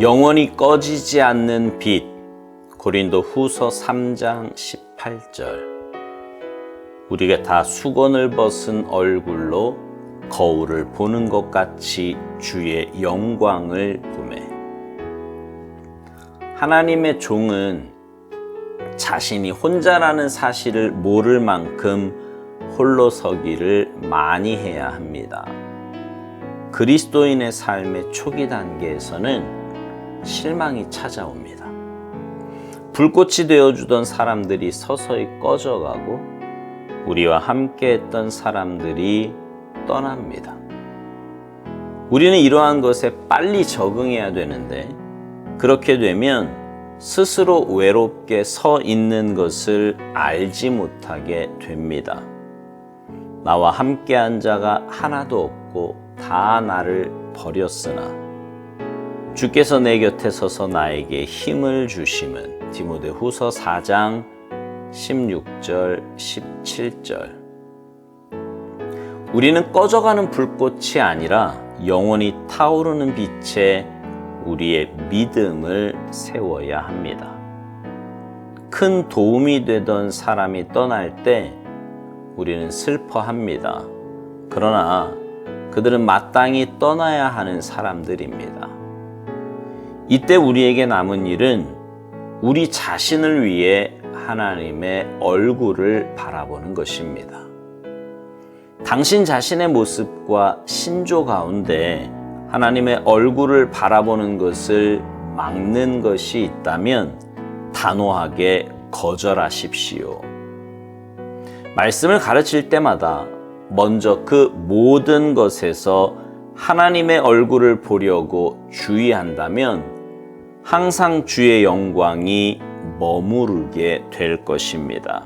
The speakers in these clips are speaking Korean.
영원히 꺼지지 않는 빛. 고린도 후서 3장 18절. 우리가 다 수건을 벗은 얼굴로 거울을 보는 것 같이 주의 영광을 보매. 하나님의 종은 자신이 혼자라는 사실을 모를 만큼 홀로 서기를 많이 해야 합니다. 그리스도인의 삶의 초기 단계에서는 실망이 찾아옵니다. 불꽃이 되어주던 사람들이 서서히 꺼져가고 우리와 함께 했던 사람들이 떠납니다. 우리는 이러한 것에 빨리 적응해야 되는데 그렇게 되면 스스로 외롭게 서 있는 것을 알지 못하게 됩니다. 나와 함께한 자가 하나도 없고 다 나를 버렸으나 주께서 내 곁에 서서 나에게 힘을 주심은 디모데후서 4장 16절 17절. 우리는 꺼져가는 불꽃이 아니라 영원히 타오르는 빛에 우리의 믿음을 세워야 합니다. 큰 도움이 되던 사람이 떠날 때 우리는 슬퍼합니다. 그러나 그들은 마땅히 떠나야 하는 사람들입니다. 이때 우리에게 남은 일은 우리 자신을 위해 하나님의 얼굴을 바라보는 것입니다. 당신 자신의 모습과 신조 가운데 하나님의 얼굴을 바라보는 것을 막는 것이 있다면 단호하게 거절하십시오. 말씀을 가르칠 때마다 먼저 그 모든 것에서 하나님의 얼굴을 보려고 주의한다면 항상 주의 영광이 머무르게 될 것입니다.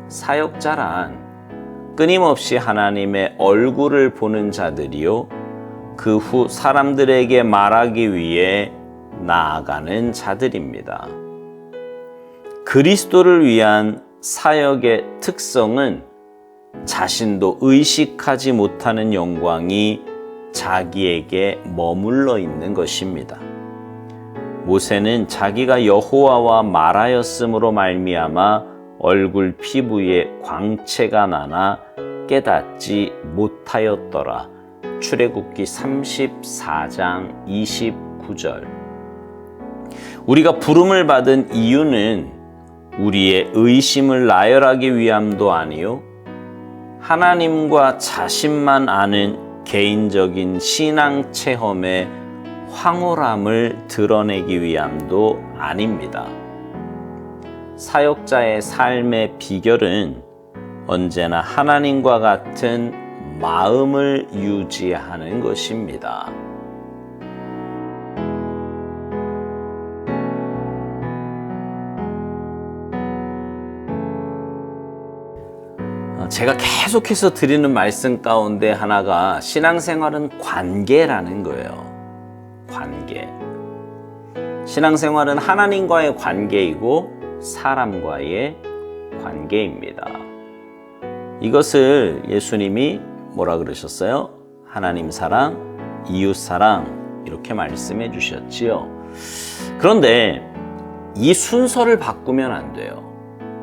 사역자란 끊임없이 하나님의 얼굴을 보는 자들이요, 그 후 사람들에게 말하기 위해 나아가는 자들입니다. 그리스도를 위한 사역의 특성은 자신도 의식하지 못하는 영광이 자기에게 머물러 있는 것입니다. 모세는 자기가 여호와와 말하였으므로 말미암아 얼굴 피부에 광채가 나나 깨닫지 못하였더라. 출애굽기 34장 29절. 우리가 부름을 받은 이유는 우리의 의심을 나열하기 위함도 아니요, 하나님과 자신만 아는 개인적인 신앙 체험의 황홀함을 드러내기 위함도 아닙니다. 사역자의 삶의 비결은 언제나 하나님과 같은 마음을 유지하는 것입니다. 제가 계속해서 드리는 말씀 가운데 하나가 신앙생활은 관계라는 거예요. 관계. 신앙생활은 하나님과의 관계이고 사람과의 관계입니다. 이것을 예수님이 뭐라 그러셨어요? 하나님 사랑, 이웃 사랑, 이렇게 말씀해 주셨지요. 그런데 이 순서를 바꾸면 안 돼요.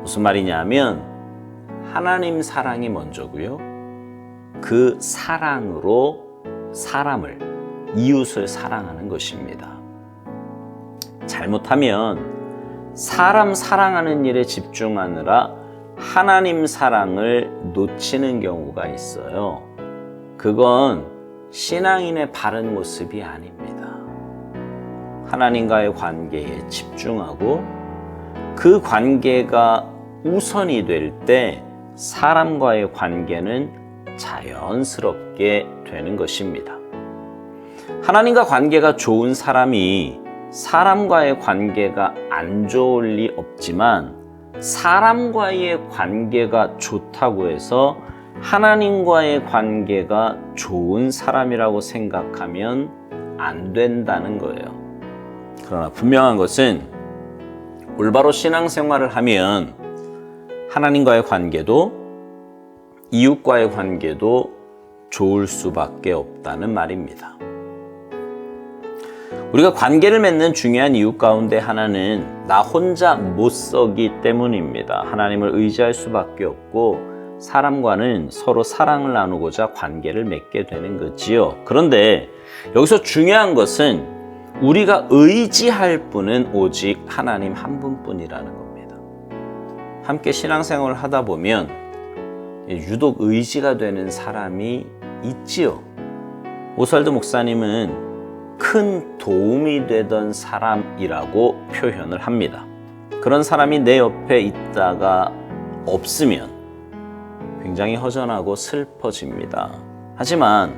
무슨 말이냐면 하나님 사랑이 먼저고요, 그 사랑으로 사람을, 이웃을 사랑하는 것입니다. 잘못하면 사람 사랑하는 일에 집중하느라 하나님 사랑을 놓치는 경우가 있어요. 그건 신앙인의 바른 모습이 아닙니다. 하나님과의 관계에 집중하고 그 관계가 우선이 될 때 사람과의 관계는 자연스럽게 되는 것입니다. 하나님과 관계가 좋은 사람이 사람과의 관계가 안 좋을 리 없지만 사람과의 관계가 좋다고 해서 하나님과의 관계가 좋은 사람이라고 생각하면 안 된다는 거예요. 그러나 분명한 것은 올바로 신앙생활을 하면 하나님과의 관계도 이웃과의 관계도 좋을 수밖에 없다는 말입니다. 우리가 관계를 맺는 중요한 이유 가운데 하나는 나 혼자 못 서기 때문입니다. 하나님을 의지할 수밖에 없고 사람과는 서로 사랑을 나누고자 관계를 맺게 되는 거지요. 그런데 여기서 중요한 것은 우리가 의지할 분은 오직 하나님 한 분뿐이라는 겁니다. 함께 신앙생활을 하다 보면 유독 의지가 되는 사람이 있지요. 오스왈드 목사님은 큰 도움이 되던 사람이라고 표현을 합니다. 그런 사람이 내 옆에 있다가 없으면 굉장히 허전하고 슬퍼집니다. 하지만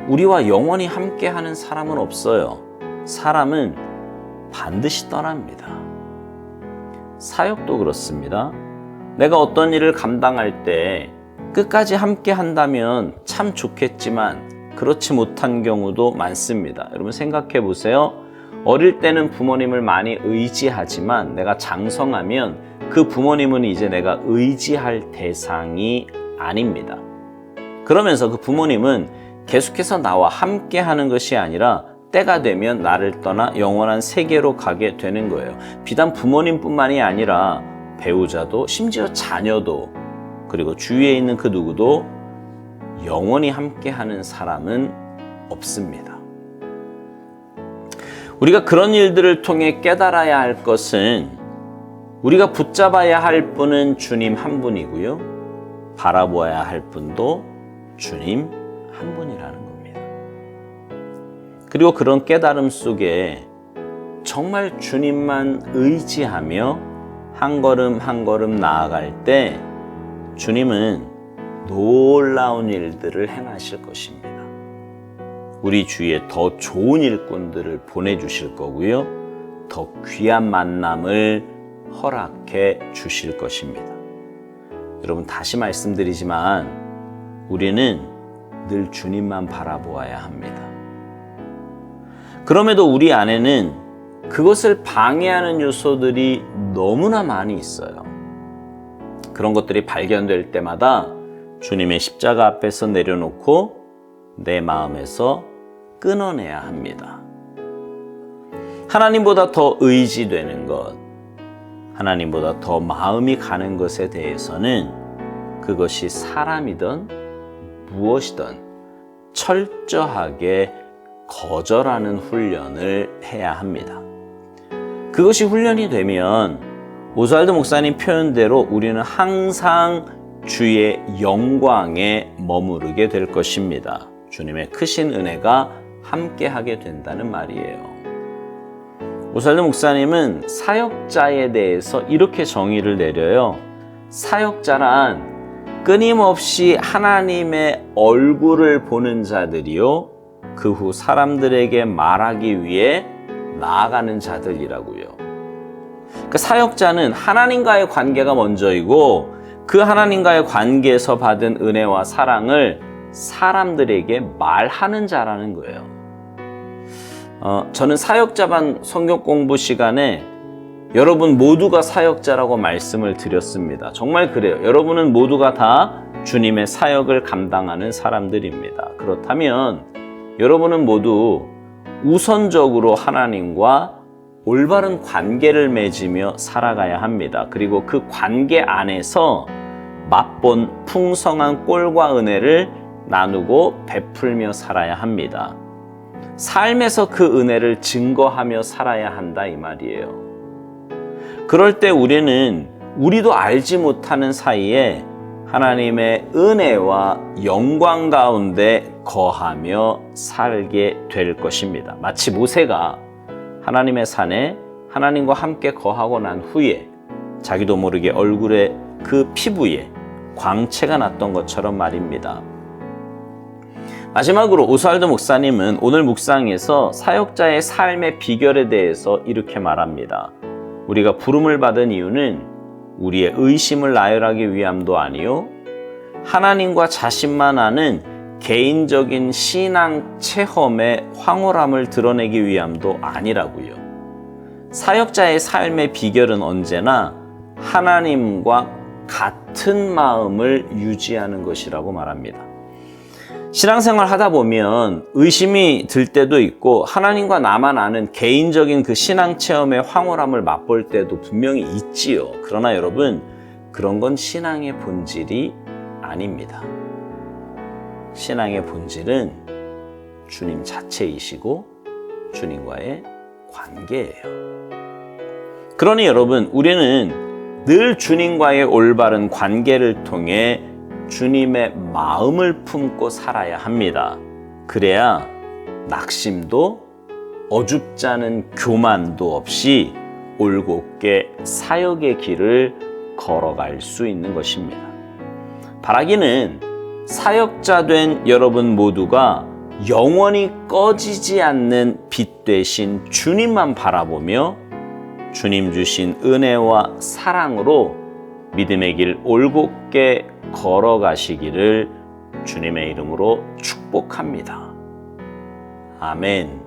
우리와 영원히 함께하는 사람은 없어요. 사람은 반드시 떠납니다. 사역도 그렇습니다. 내가 어떤 일을 감당할 때 끝까지 함께 한다면 참 좋겠지만 그렇지 못한 경우도 많습니다. 여러분 생각해 보세요. 어릴 때는 부모님을 많이 의지하지만 내가 장성하면 그 부모님은 이제 내가 의지할 대상이 아닙니다. 그러면서 그 부모님은 계속해서 나와 함께 하는 것이 아니라 때가 되면 나를 떠나 영원한 세계로 가게 되는 거예요. 비단 부모님뿐만이 아니라 배우자도 심지어 자녀도 그리고 주위에 있는 그 누구도 영원히 함께하는 사람은 없습니다. 우리가 그런 일들을 통해 깨달아야 할 것은 우리가 붙잡아야 할 분은 주님 한 분이고요. 바라보아야 할 분도 주님 한 분이라는 겁니다. 그리고 그런 깨달음 속에 정말 주님만 의지하며 한 걸음 한 걸음 나아갈 때 주님은 놀라운 일들을 행하실 것입니다. 우리 주위에 더 좋은 일꾼들을 보내주실 거고요. 더 귀한 만남을 허락해 주실 것입니다. 여러분 다시 말씀드리지만 우리는 늘 주님만 바라보아야 합니다. 그럼에도 우리 안에는 그것을 방해하는 요소들이 너무나 많이 있어요. 그런 것들이 발견될 때마다 주님의 십자가 앞에서 내려놓고 내 마음에서 끊어내야 합니다. 하나님보다 더 의지되는 것, 하나님보다 더 마음이 가는 것에 대해서는 그것이 사람이든 무엇이든 철저하게 거절하는 훈련을 해야 합니다. 그것이 훈련이 되면 오스왈드 목사님 표현대로 우리는 항상 주의 영광에 머무르게 될 것입니다. 주님의 크신 은혜가 함께하게 된다는 말이에요. 오스왈드 목사님은 사역자에 대해서 이렇게 정의를 내려요. 사역자란 끊임없이 하나님의 얼굴을 보는 자들이요. 그 후 사람들에게 말하기 위해 나아가는 자들이라고요. 그 사역자는 하나님과의 관계가 먼저이고 그 하나님과의 관계에서 받은 은혜와 사랑을 사람들에게 말하는 자라는 거예요. 저는 사역자반 성경 공부 시간에 여러분 모두가 사역자라고 말씀을 드렸습니다. 정말 그래요. 여러분은 모두가 다 주님의 사역을 감당하는 사람들입니다. 그렇다면 여러분은 모두 우선적으로 하나님과 올바른 관계를 맺으며 살아가야 합니다. 그리고 그 관계 안에서 맛본 풍성한 꼴과 은혜를 나누고 베풀며 살아야 합니다. 삶에서 그 은혜를 증거하며 살아야 한다 이 말이에요. 그럴 때 우리는 우리도 알지 못하는 사이에 하나님의 은혜와 영광 가운데 거하며 살게 될 것입니다. 마치 모세가 하나님의 산에 하나님과 함께 거하고 난 후에 자기도 모르게 얼굴에 그 피부에 광채가 났던 것처럼 말입니다. 마지막으로 오스왈드 목사님은 오늘 묵상에서 사역자의 삶의 비결에 대해서 이렇게 말합니다. 우리가 부름을 받은 이유는 우리의 의심을 나열하기 위함도 아니요 하나님과 자신만 아는 개인적인 신앙 체험의 황홀함을 드러내기 위함도 아니라고요. 사역자의 삶의 비결은 언제나 하나님과 같은 마음을 유지하는 것이라고 말합니다. 신앙생활 하다 보면 의심이 들 때도 있고 하나님과 나만 아는 개인적인 그 신앙 체험의 황홀함을 맛볼 때도 분명히 있지요. 그러나 여러분, 그런 건 신앙의 본질이 아닙니다. 신앙의 본질은 주님 자체이시고 주님과의 관계예요. 그러니 여러분, 우리는 늘 주님과의 올바른 관계를 통해 주님의 마음을 품고 살아야 합니다. 그래야 낙심도 어줍지 않은 교만도 없이 올곧게 사역의 길을 걸어갈 수 있는 것입니다. 바라기는 사역자 된 여러분 모두가 영원히 꺼지지 않는 빛 되신 주님만 바라보며 주님 주신 은혜와 사랑으로 믿음의 길 올곧게 걸어가시기를 주님의 이름으로 축복합니다. 아멘.